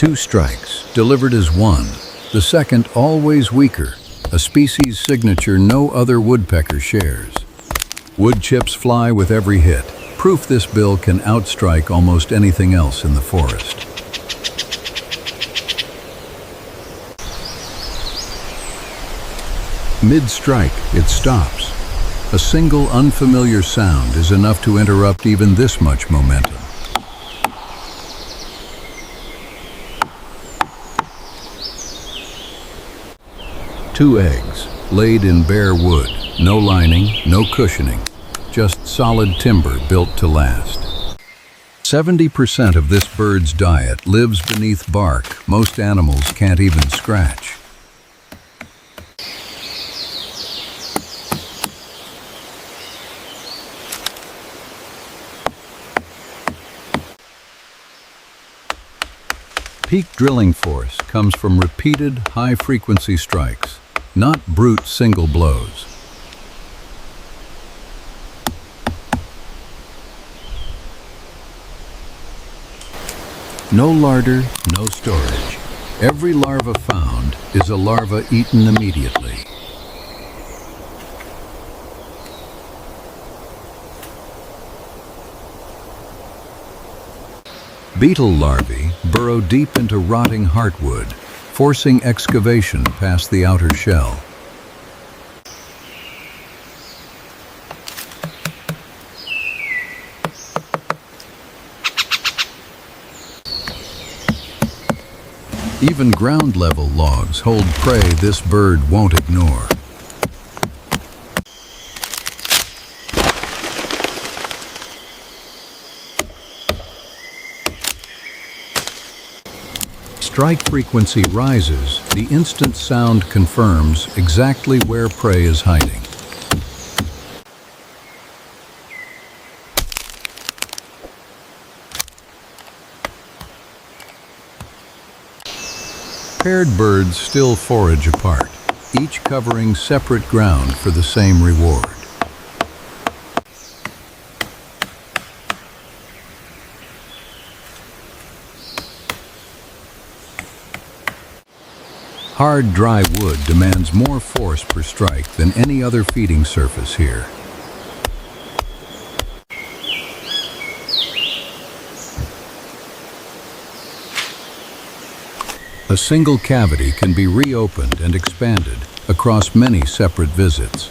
Two strikes, delivered as one, the second always weaker, a species signature no other woodpecker shares. Wood chips fly with every hit, proof this bill can outstrike almost anything else in the forest. Mid-strike, it stops. A single unfamiliar sound is enough to interrupt even this much momentum. Two eggs, laid in bare wood, no lining, no cushioning, just solid timber built to last. 70% of this bird's diet lives beneath bark most animals can't even scratch. Peak drilling force comes from repeated high-frequency strikes, not brute single blows. No larder, no storage. Every larva found is a larva eaten immediately. Beetle larvae burrow deep into rotting heartwood, forcing excavation past the outer shell. Even ground-level logs hold prey this bird won't ignore. Strike frequency rises, the instant sound confirms exactly where prey is hiding. Paired birds still forage apart, each covering separate ground for the same reward. Hard, dry wood demands more force per strike than any other feeding surface here. A single cavity can be reopened and expanded across many separate visits.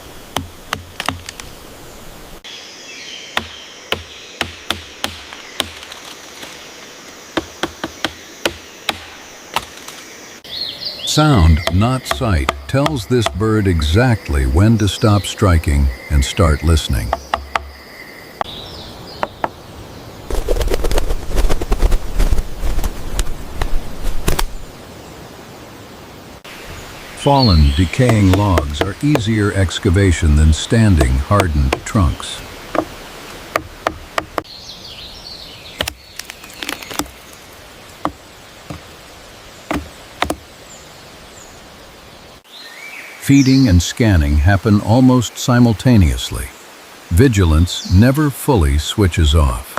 Sound, not sight, tells this bird exactly when to stop striking and start listening. Fallen, decaying logs are easier excavation than standing, hardened trunks. Feeding and scanning happen almost simultaneously. Vigilance never fully switches off.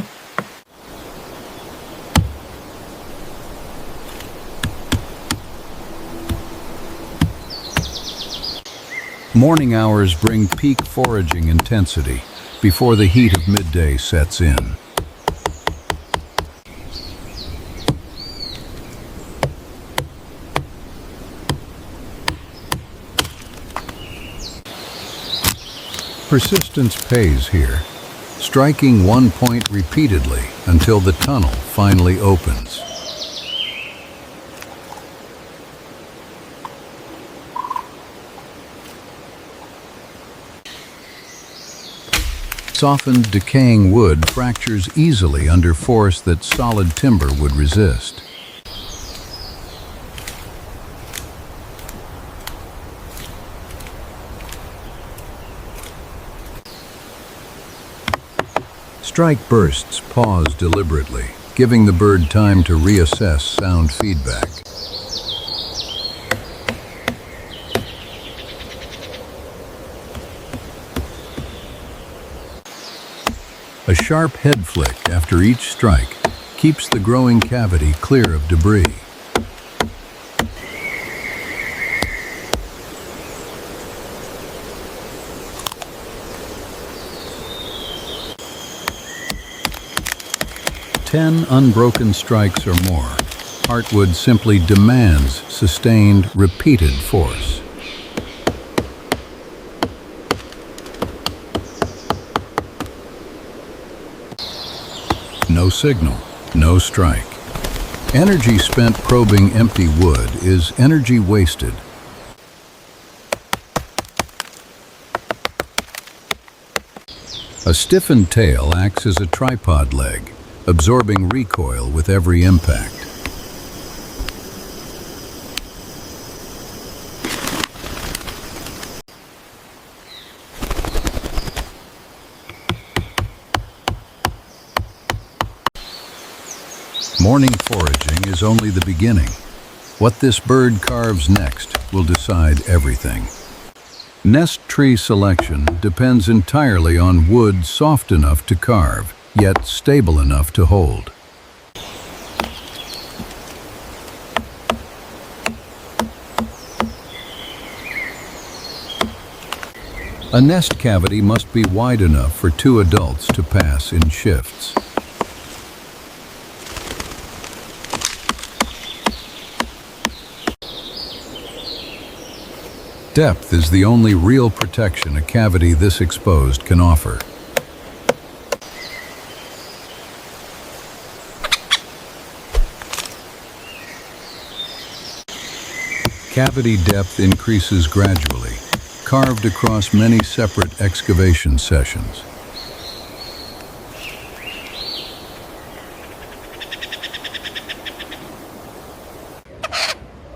Morning hours bring peak foraging intensity before the heat of midday sets in. Persistence pays here, striking one point repeatedly until the tunnel finally opens. Softened, decaying wood fractures easily under force that solid timber would resist. Strike bursts pause deliberately, giving the bird time to reassess sound feedback. A sharp head flick after each strike keeps the growing cavity clear of debris. 10 unbroken strikes or more, heartwood simply demands sustained, repeated force. No signal, no strike. Energy spent probing empty wood is energy wasted. A stiffened tail acts as a tripod leg, absorbing recoil with every impact. Morning foraging is only the beginning. What this bird carves next will decide everything. Nest tree selection depends entirely on wood soft enough to carve, yet stable enough to hold. A nest cavity must be wide enough for 2 adults to pass in shifts. Depth is the only real protection a cavity this exposed can offer. Cavity depth increases gradually, carved across many separate excavation sessions.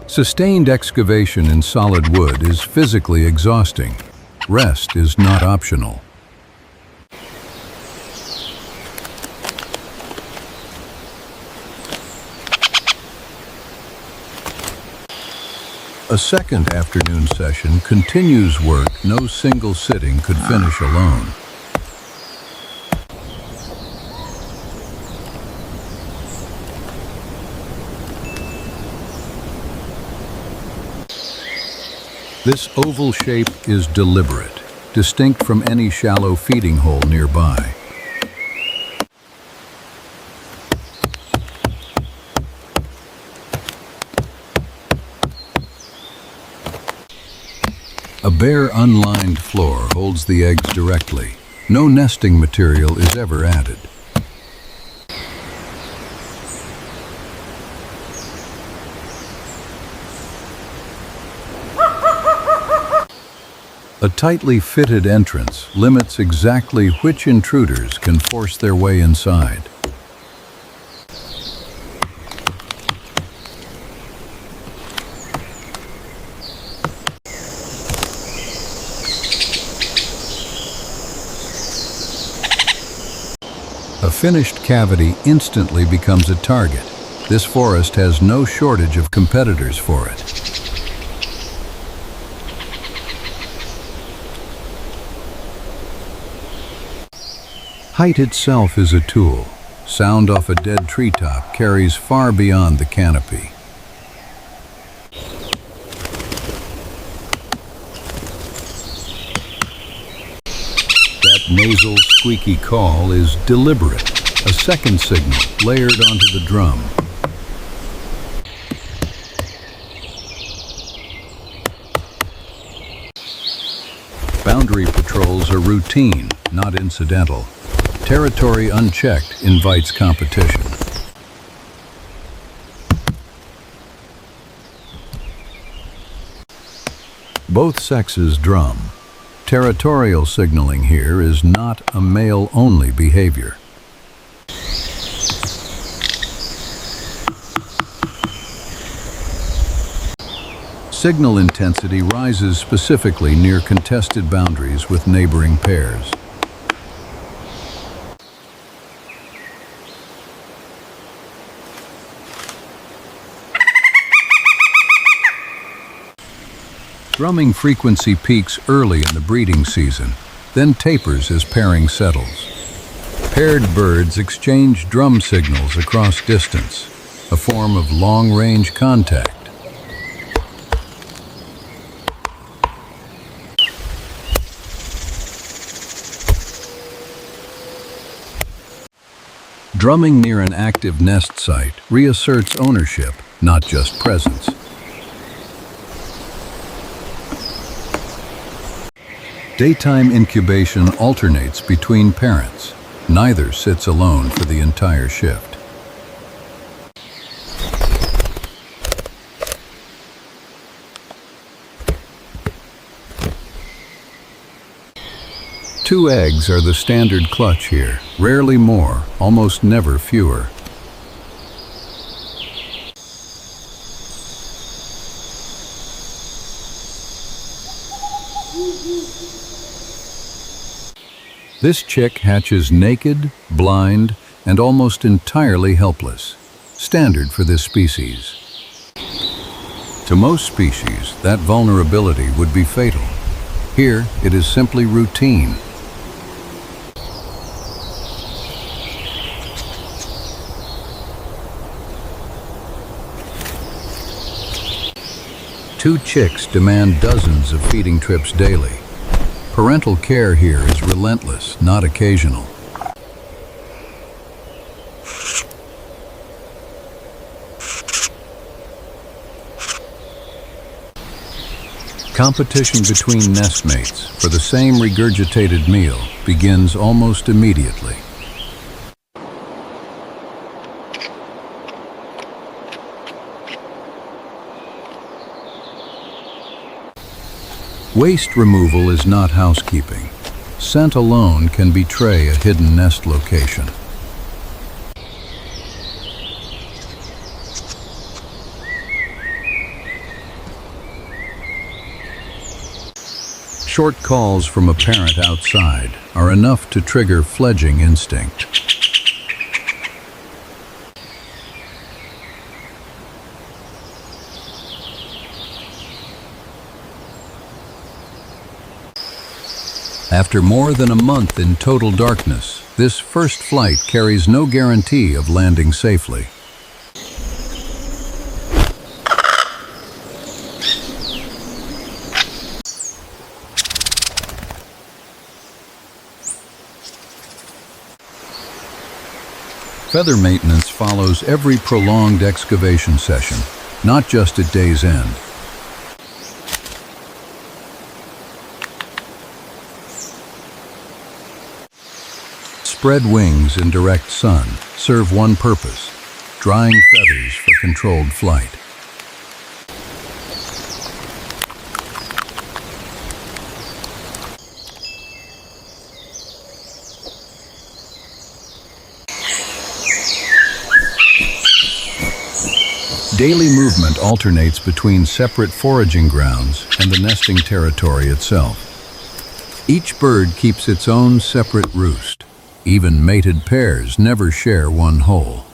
Sustained excavation in solid wood is physically exhausting. Rest is not optional. A second afternoon session continues work no single sitting could finish alone. This oval shape is deliberate, distinct from any shallow feeding hole nearby. A bare, unlined floor holds the eggs directly. No nesting material is ever added. A tightly fitted entrance limits exactly which intruders can force their way inside. A finished cavity instantly becomes a target. This forest has no shortage of competitors for it. Height itself is a tool. Sound off a dead treetop carries far beyond the canopy. That nasal, squeaky call is deliberate, a second signal layered onto the drum. Boundary patrols are routine, not incidental. Territory unchecked invites competition. Both sexes drum. Territorial signaling here is not a male-only behavior. Signal intensity rises specifically near contested boundaries with neighboring pairs. Drumming frequency peaks early in the breeding season, then tapers as pairing settles. Paired birds exchange drum signals across distance, a form of long-range contact. Drumming near an active nest site reasserts ownership, not just presence. Daytime incubation alternates between parents. Neither sits alone for the entire shift. Two eggs are the standard clutch here, rarely more, almost never fewer. This chick hatches naked, blind, and almost entirely helpless, standard for this species. To most species, that vulnerability would be fatal. Here, it is simply routine. Two chicks demand dozens of feeding trips daily. Parental care here is relentless, not occasional. Competition between nestmates for the same regurgitated meal begins almost immediately. Waste removal is not housekeeping. Scent alone can betray a hidden nest location. Short calls from a parent outside are enough to trigger fledging instinct. After more than a month in total darkness, this first flight carries no guarantee of landing safely. Feather maintenance follows every prolonged excavation session, not just at day's end. Spread wings in direct sun serve one purpose: drying feathers for controlled flight. Daily movement alternates between separate foraging grounds and the nesting territory itself. Each bird keeps its own separate roost. Even mated pairs never share one hole.